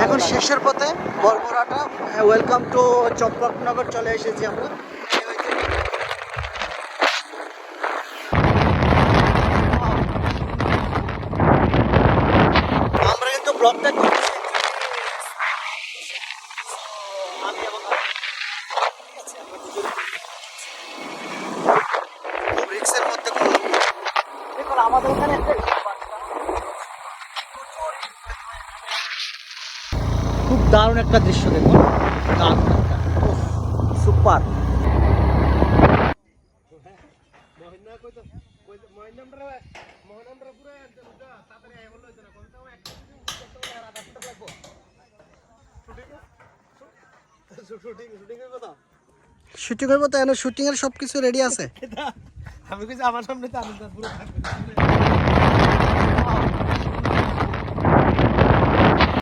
এখন শেষের পথে বরবরাটা। ওয়েলকাম টু চম্পকনগর চলে এসেছি আমরা। আমরা কিন্তু ব্লগটা করছি আমি এবং খুব রিক্সের মধ্যে করলাম। দেখুন আমাদের এখানে খুব দারুণ একটা দৃশ্য দেখুন, দারুণ একটা সুপার। শুটিং করবো তো, শুটিং এর সবকিছু রেডি আছে। আমি কিছু আমার সামনে তো